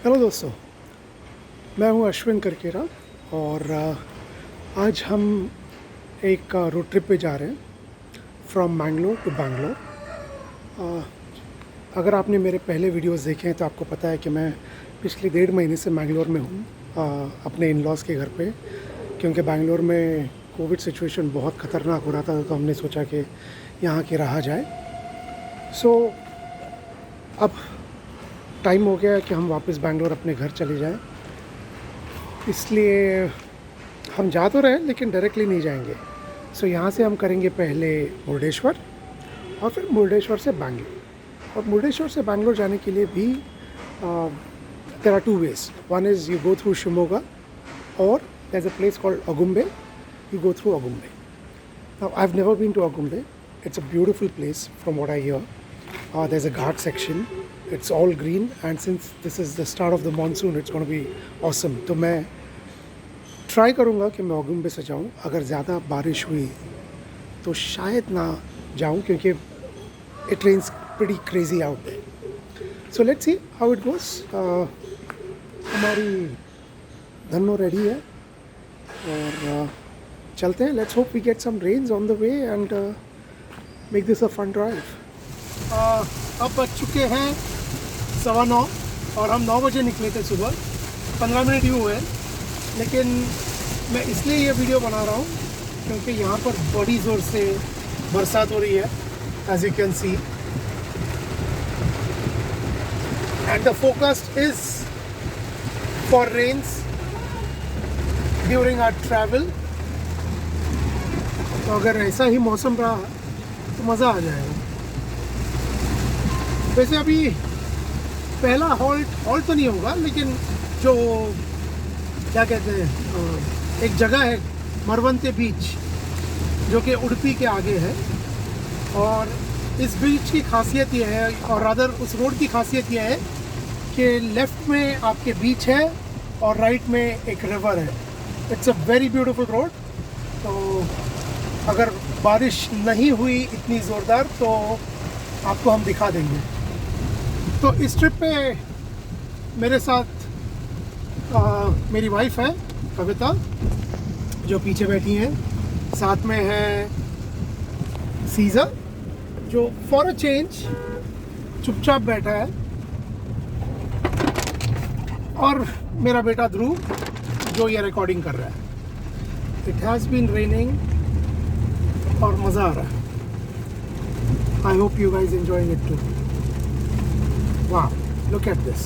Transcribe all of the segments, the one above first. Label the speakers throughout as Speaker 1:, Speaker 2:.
Speaker 1: Hello दोस्तों, मैं हूं अश्विन करकेरा और आज हम एक रोड ट्रिप पे जा रहे हैं फ्रॉम मैंगलोर टू बैंगलोर। अगर आपने मेरे पहले वीडियोस देखे हैं तो आपको पता है कि मैं पिछले 1.5 महीने से मैंगलोर में हूं, अपने इन लॉज़ के घर पे, क्योंकि बैंगलोर में कोविड सिचुएशन बहुत ख़तरनाक हो रहा था, तो हमने सोचा कि यहाँ के रहा जाए। सो अब टाइम हो गया है कि हम वापस बैंगलोर अपने घर चले जाएं, इसलिए हम जा तो रहे लेकिन डायरेक्टली नहीं जाएंगे। सो यहाँ से हम करेंगे पहले मुर्डेश्वर और फिर मुर्डेश्वर से बैंगलोर। और मुर्डेश्वर से बैंगलोर जाने के लिए भी there are 2 ways. One is you go through Shimoga, or there's a place called Agumbe. You go through Agumbe. Now I've never been to Agumbe. It's a beautiful place from what I hear. There's a ghat section. It's all green, and since this is the start of the monsoon, it's going to be awesome. तो मैं try करूँगा कि मैं अगुम्बे से जाऊँ। अगर ज़्यादा बारिश हुई तो शायद ना जाऊँ, क्योंकि it rains pretty crazy out there. So let's see how it goes. हमारी धन्नो रेडी है और चलते हैं. Let's hope we get some rains on the way and make this a fun drive. अब बज चुके हैं 9:15 और हम 9 बजे निकले थे सुबह. 15 मिनट ही हुए हैं, लेकिन मैं इसलिए ये वीडियो बना रहा हूँ क्योंकि यहाँ पर बड़ी ज़ोर से बरसात हो रही है, as you can see, and the forecast is for rains during our travel. तो अगर ऐसा ही मौसम रहा तो मज़ा आ जाएगा. वैसे अभी पहला हॉल्ट तो नहीं होगा, लेकिन जो क्या कहते हैं, एक जगह है मरवंते बीच, जो कि उडुपी के आगे है. और इस बीच की खासियत ये है, और रादर उस रोड की खासियत ये है कि लेफ़्ट में आपके बीच है और राइट में एक रिवर है. It's a very beautiful road. तो अगर बारिश नहीं हुई इतनी ज़ोरदार तो आपको हम दिखा देंगे. तो इस ट्रिप पे मेरे साथ मेरी वाइफ है कविता, जो पीछे बैठी हैं. साथ में है सीज़र, जो फॉर अ चेंज चुपचाप बैठा है, और मेरा बेटा ध्रुव, जो ये रिकॉर्डिंग कर रहा है. इट हैज़ बीन रेनिंग और मज़ा आ रहा है. I hope you guys enjoying it too. वाह, लुक एट दिस.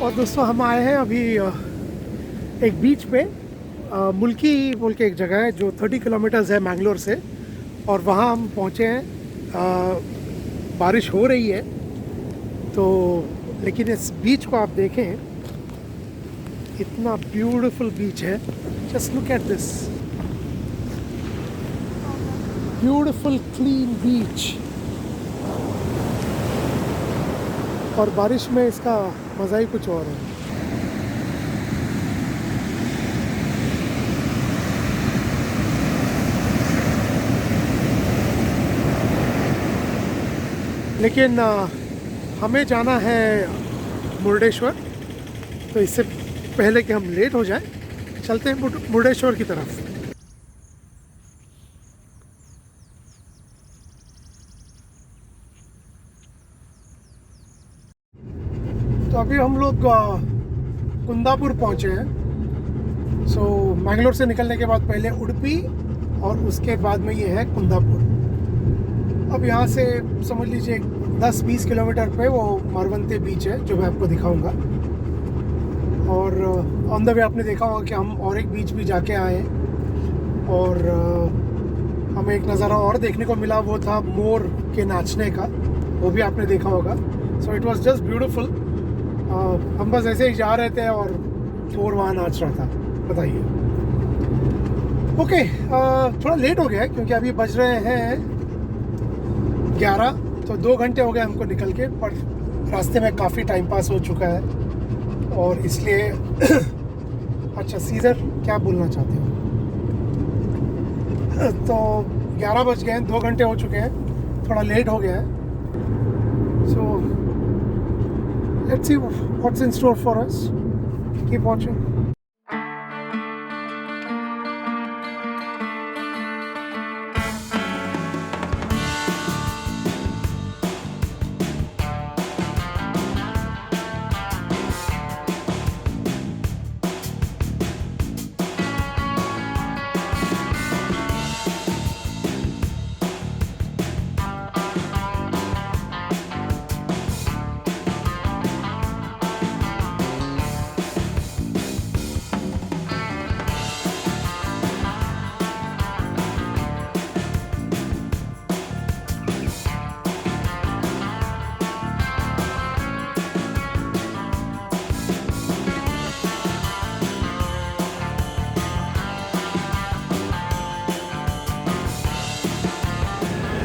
Speaker 1: और दोस्तों, हम आए हैं अभी एक बीच पे. मुल्की बोल के एक जगह है जो 30 किलोमीटर्स है मैंगलोर से, और वहाँ हम पहुँचे हैं. बारिश हो रही है तो, लेकिन इस बीच को आप देखें, इतना ब्यूटीफुल बीच है. Just look at this beautiful clean बीच. और बारिश में इसका मज़ा ही कुछ और है. लेकिन हमें जाना है मुर्डेश्वर, तो इससे पहले कि हम लेट हो जाए, चलते हैं मुर्डेश्वर की तरफ. तो अभी हम लोग कुंदापुर पहुँचे हैं। सो मैंगलोर से निकलने के बाद पहले उडुपी और उसके बाद में ये है कुंदापुर। अब यहाँ से समझ लीजिए 10-20 किलोमीटर पे वो मरवंते बीच है जो मैं आपको दिखाऊंगा। और ऑन द वे आपने देखा होगा कि हम और एक बीच भी जाके आए हैं और हमें एक नज़ारा और देखने को मिला, वो था मोर के नाचने का, वो भी आपने देखा होगा। So it was just beautiful. हम बस ऐसे ही जा रहे थे और मोर वहाँ नाच रहा था। बताइए। ओके, थोड़ा लेट हो गया है क्योंकि अभी बज रहे हैं 11, तो 2 घंटे हो गए हमको निकल के, पर रास्ते में काफ़ी टाइम पास हो चुका है और इसलिए अच्छा सीजर क्या बोलना चाहते हो? तो 11 बज गए हैं, 2 घंटे हो चुके हैं, थोड़ा लेट हो गया है। So let's see what's in store for us. Keep watching.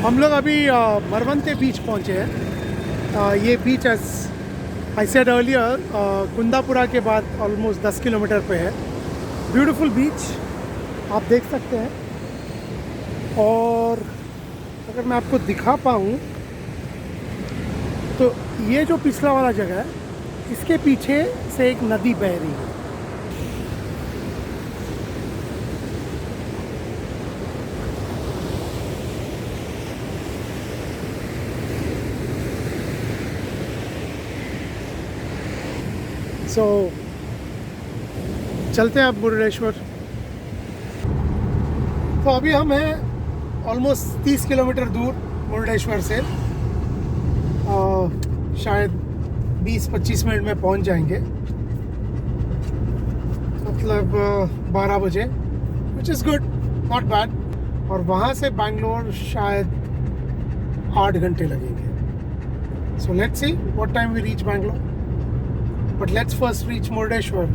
Speaker 1: हम लोग अभी मरवंते बीच पहुंचे हैं। ये beach as I said earlier Kundapura के बाद ऑलमोस्ट 10 किलोमीटर पे है। ब्यूटीफुल बीच आप देख सकते हैं। और अगर मैं आपको दिखा पाऊँ तो ये जो पिछला वाला जगह है, इसके पीछे से एक नदी बह रही है। सो चलते हैं अब मुरुडेश्वर। तो अभी हम हैं ऑलमोस्ट 30 किलोमीटर दूर मुरुडेश्वर से। शायद 20-25 मिनट में पहुंच जाएंगे, मतलब 12 बजे, which is good, not bad. और वहाँ से बैंगलोर शायद 8 घंटे लगेंगे। So let's see what time we reach Bangalore, but let's first reach Murdeshwar.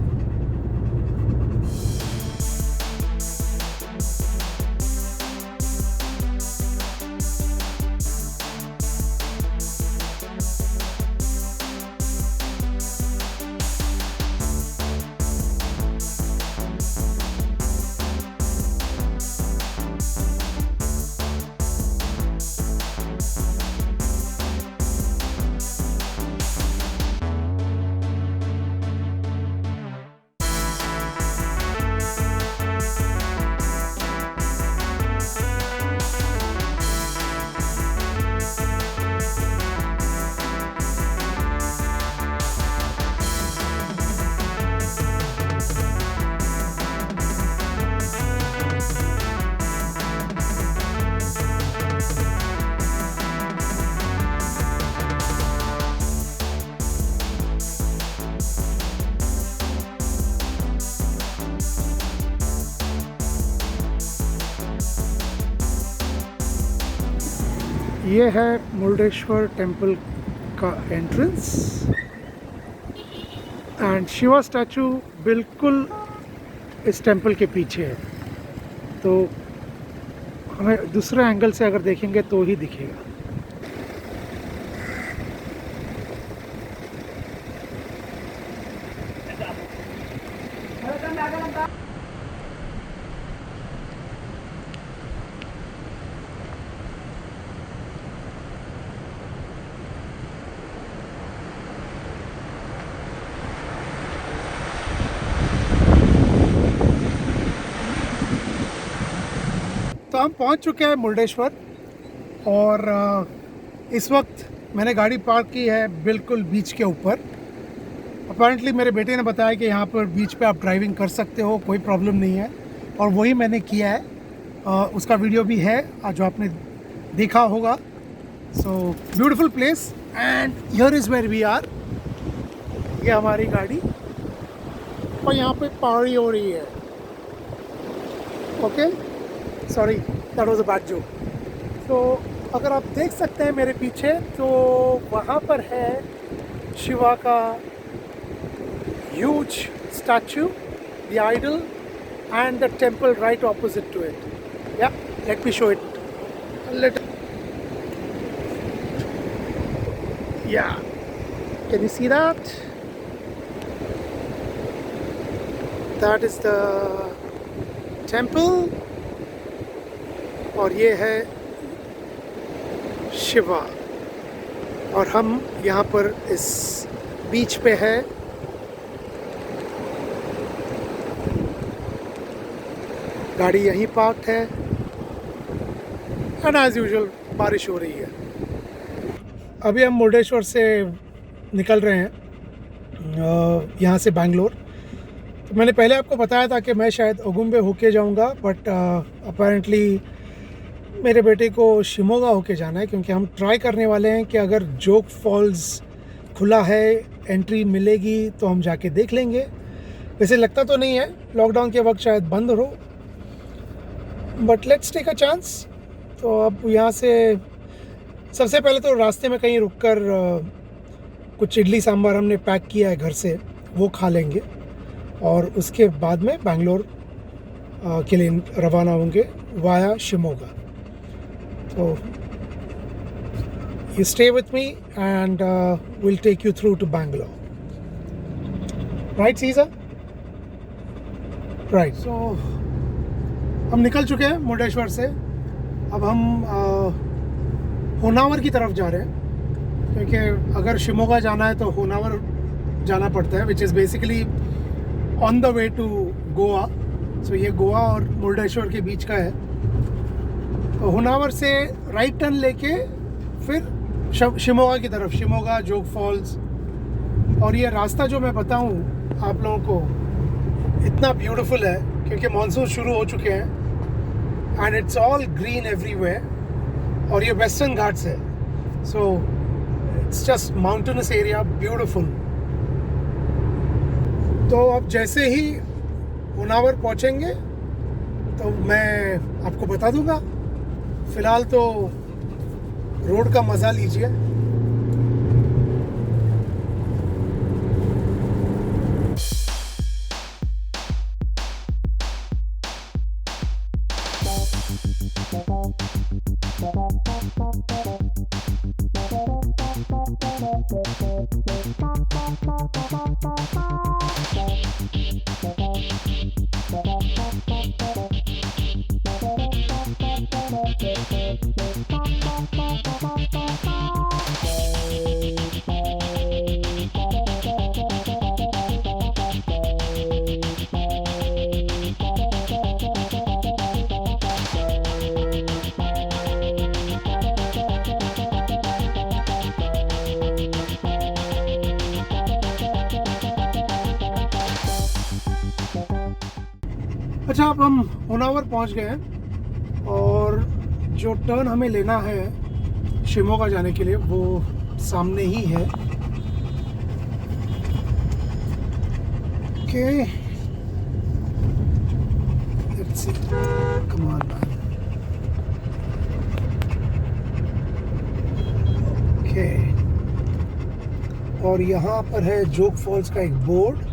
Speaker 1: ये है मुरुडेश्वर टेम्पल का एंट्रेंस एंड शिवा स्टैचू बिल्कुल इस टेम्पल के पीछे है, तो हमें दूसरे एंगल से अगर देखेंगे तो ही दिखेगा। तो हम पहुंच चुके हैं मुरुडेश्वर और इस वक्त मैंने गाड़ी पार्क की है बिल्कुल बीच के ऊपर। अपेरेंटली मेरे बेटे ने बताया कि यहाँ पर बीच पे आप ड्राइविंग कर सकते हो, कोई प्रॉब्लम नहीं है, और वही मैंने किया है। उसका वीडियो भी है जो आपने देखा होगा। So beautiful place and here is where we are. ये हमारी गाड़ी और यहाँ पे पहाड़ी हो रही है। Okay, sorry that was a bad joke. तो अगर आप देख सकते हैं मेरे पीछे, तो वहाँ पर है शिवा का huge statue, the idol, and the temple right opposite to it. Yeah, let me show it a little. Yeah, can you see that? That is the temple, और ये है शिवा, और हम यहाँ पर इस बीच पे है। गाड़ी यहीं पार्क है एंड एज यूजुअल बारिश हो रही है। अभी हम मुर्डेश्वर से निकल रहे हैं यहाँ से बैंगलोर। तो मैंने पहले आपको बताया था कि मैं शायद ओगुम्बे होके जाऊँगा, बट अपेरेंटली मेरे बेटे को शिमोगा होके जाना है, क्योंकि हम ट्राई करने वाले हैं कि अगर जोग फॉल्स खुला है, एंट्री मिलेगी तो हम जाके देख लेंगे। वैसे लगता तो नहीं है, लॉकडाउन के वक्त शायद बंद हो, but let's take a chance. तो अब यहाँ से सबसे पहले तो रास्ते में कहीं रुककर कुछ इडली सांभर हमने पैक किया है घर से, वो खा लेंगे, और उसके बाद में बैंगलोर के लिए रवाना होंगे वाया शिमोगा। तो you stay with me and will take you through to Bangalore, right Caesar? Right. So हम निकल चुके हैं मुर्डेश्वर से। अब हम होनावर की तरफ जा रहे हैं, क्योंकि अगर शिमोगा जाना है तो होनावर जाना पड़ता है, which is basically on the way to Goa. So ये गोवा और मुर्डेश्वर के बीच का है। तो होनावर से राइट टर्न लेके फिर शिमोगा की तरफ, शिमोगा, जोग फॉल्स। और ये रास्ता जो मैं बताऊं आप लोगों को, इतना ब्यूटीफुल है क्योंकि मानसून शुरू हो चुके हैं and it's all green everywhere, और ये वेस्टर्न घाट्स है। So it's just mountainous area, beautiful. तो अब जैसे ही होनावर पहुंचेंगे तो मैं आपको बता दूंगा। फ़िलहाल तो रोड का मज़ा लीजिए। अच्छा, अब हम होनावर पहुंच गए हैं, और जो टर्न हमें लेना है शिमोगा जाने के लिए वो सामने ही है। Okay, let's see, come on man. Okay, और यहाँ पर है जोग फॉल्स का एक बोर्ड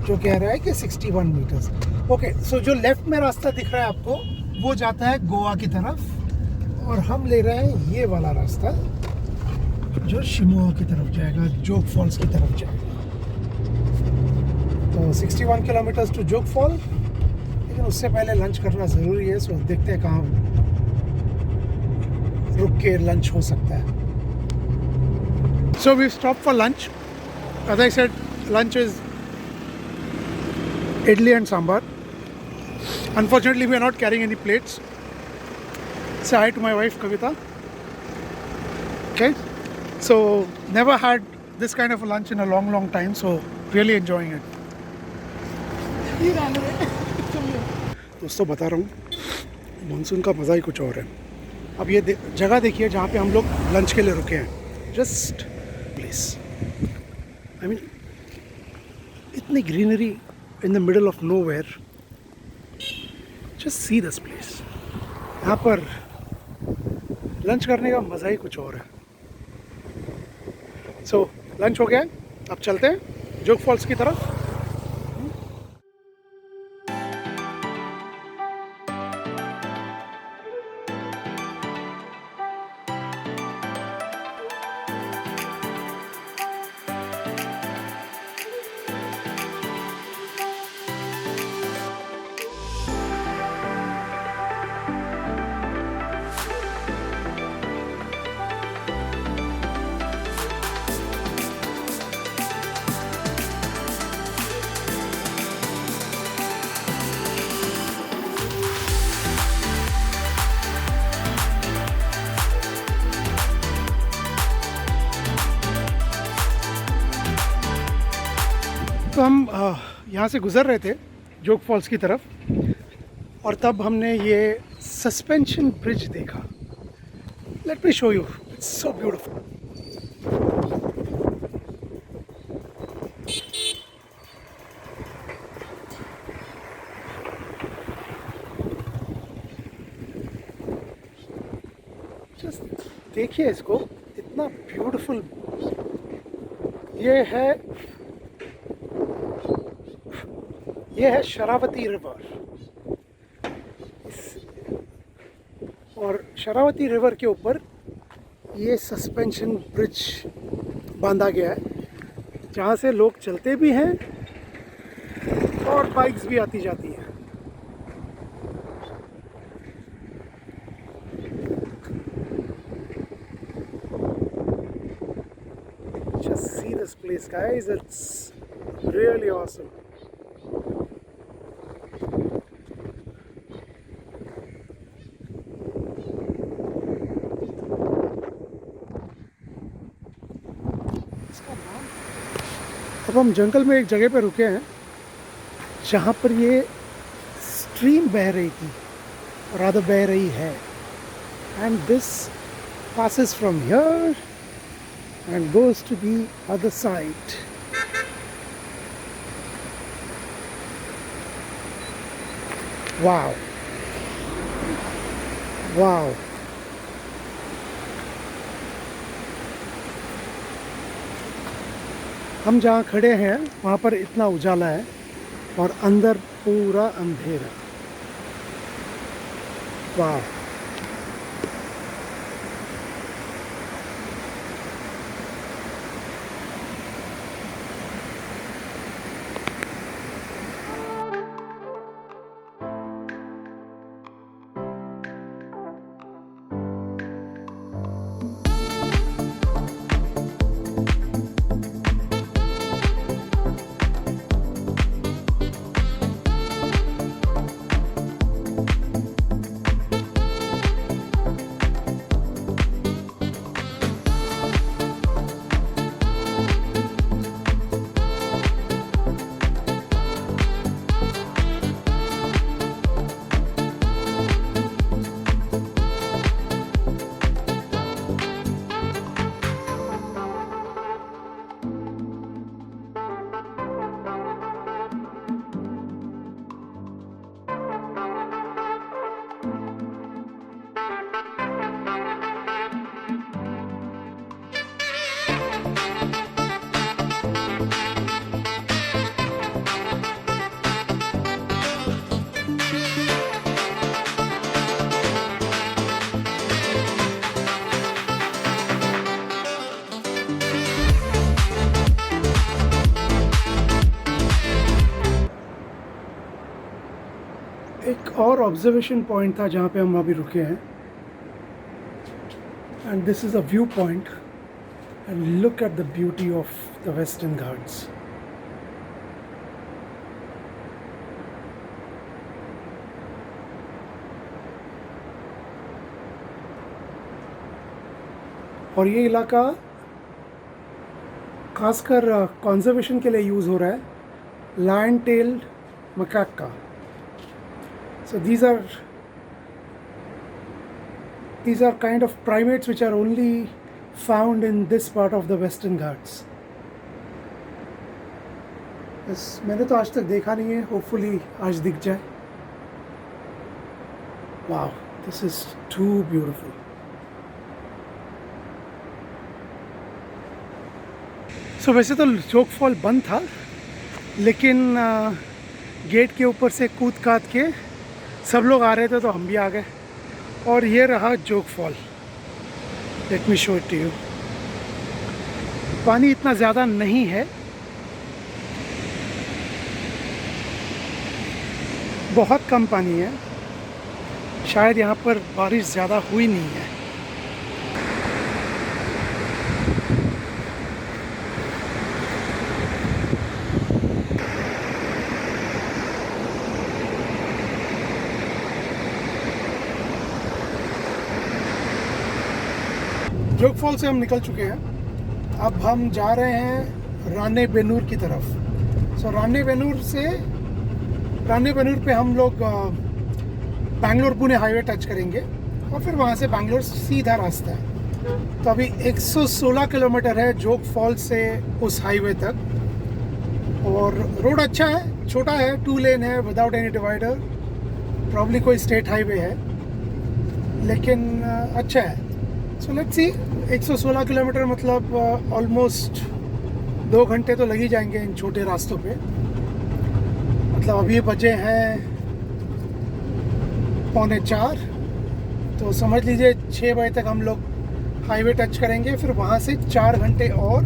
Speaker 1: जो कह रहा है कि 61 मीटर्स। ओके, सो जो लेफ्ट में रास्ता दिख रहा है आपको, वो जाता है गोवा की तरफ, और हम ले रहे हैं ये वाला रास्ता जो शिमोगा की तरफ जाएगा, जोग फॉल्स की तरफ जाएगा। तो 61 किलोमीटर्स टू जोग फॉल, लेकिन उससे पहले लंच करना ज़रूरी है। सो देखते हैं कहाँ रुक के लंच हो सकता है। So we stop for lunch. As I said, lunch is idli and sambar. Unfortunately, we are not carrying any plates. Say hi to my wife Kavita. Okay, so never had this kind of a lunch in a long time, so really enjoying it. दोस्तों बता रहा हूँ, monsoon का मज़ा ही कुछ और है। अब ये जगह देखिए जहाँ पे हम लोग लंच के लिए रुके हैं। जस्ट प्लेस, आई मीन इतनी greenery in the middle of nowhere. Just see this place. यहाँ पर लंच करने का मज़ा ही कुछ और है। सो लंच हो गया है, अब चलते हैं जोग फॉल्स की तरफ। तो हम यहाँ से गुज़र रहे थे जोग फॉल्स की तरफ, और तब हमने ये सस्पेंशन ब्रिज देखा। Late me show you, it's so beautiful. Just देखिए इसको, इतना ब्यूटीफुल। ये है शरावती रिवर, और शरावती रिवर के ऊपर ये सस्पेंशन ब्रिज बांधा गया है, जहाँ से लोग चलते भी हैं और बाइक्स भी आती जाती हैं। Just see this place, guys. It's really awesome. अब हम जंगल में एक जगह पे रुके हैं जहाँ पर ये स्ट्रीम बह रही थी, और आधा बह रही है, and this passes from here and goes to the other side. Wow. Wow. हम जहाँ खड़े हैं वहाँ पर इतना उजाला है और अंदर पूरा अंधेरा। वाह। एक और ऑब्जर्वेशन पॉइंट था जहाँ पे हम अभी रुके हैं, and this is a view point, and look at the beauty of the western Ghats. और ये इलाका खासकर कंजर्वेशन के लिए यूज़ हो रहा है, लायन टेल्ड मकैक का। सो these are kind of primates which are only found in this part of the Western Ghats. बस मैंने तो आज तक देखा नहीं है, होपफुली आज दिख जाए। वाह, दिस इज टू ब्यूटीफुल। सो वैसे तो जोग फॉल बंद था, लेकिन गेट के ऊपर से कूद काद के सब लोग आ रहे थे तो हम भी आ गए, और ये रहा Jog fall. Let me show it to you. पानी इतना ज़्यादा नहीं है, बहुत कम पानी है, शायद यहाँ पर बारिश ज़्यादा हुई नहीं है। जोग फॉल से हम निकल चुके हैं, अब हम जा रहे हैं रानेबेनूर की तरफ। सो रानेबेनूर पे हम लोग बैंगलोर पुणे हाईवे टच करेंगे, और फिर वहाँ से बैंगलोर सीधा रास्ता है। तो अभी 116 किलोमीटर है जोग फॉल से उस हाईवे तक, और रोड अच्छा है, छोटा है, 2 लेन है विदाउट एनी डिवाइडर। प्रॉब्ली कोई स्टेट हाईवे है, लेकिन अच्छा है। सो लेट्स सी, 116 किलोमीटर मतलब ऑलमोस्ट 2 घंटे तो लग ही जाएंगे इन छोटे रास्तों पे। मतलब अभी बजे हैं 3:45, तो समझ लीजिए 6 बजे तक हम लोग हाईवे टच करेंगे, फिर वहाँ से 4 घंटे और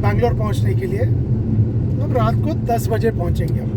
Speaker 1: बैंगलोर पहुँचने के लिए। मतलब रात को 10 बजे पहुँचेंगे हम।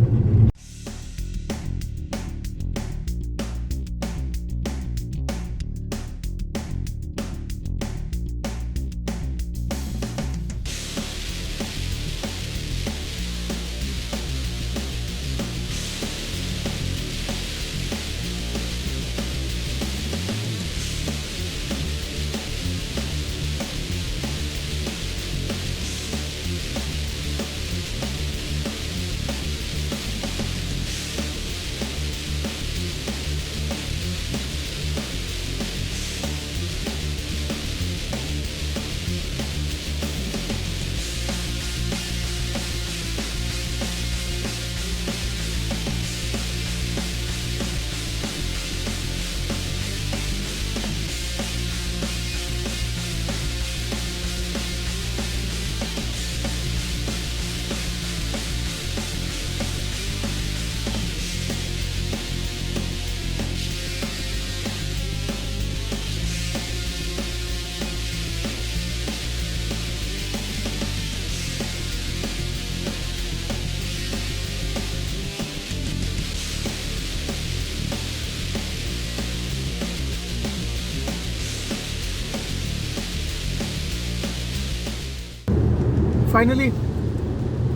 Speaker 1: फाइनली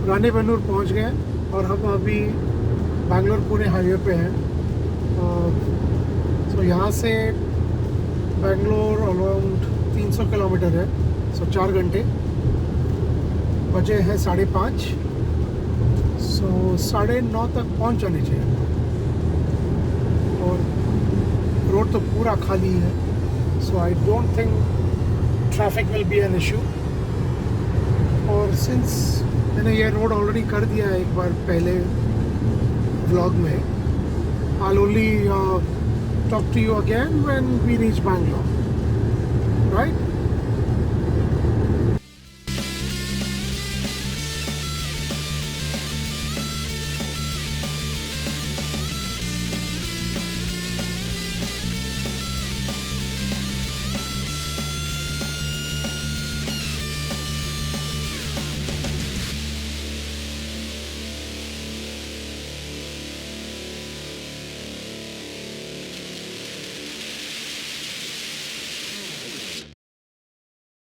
Speaker 1: रानेबेनूर पहुंच गए, और हम अभी बैंगलोर पुणे हाईवे पे हैं। सो यहाँ से बैंगलोर अराउंड 300 किलोमीटर है। सो 4 घंटे, बजे हैं 5:30। सो 9:30 तक पहुँच जाने चाहिए, और रोड तो पूरा खाली है। So I don't think traffic will be an issue. और सिंस मैंने ये रोड ऑलरेडी कर दिया है एक बार पहले व्लॉग में, I will only talk to you again when we reach Bangalore.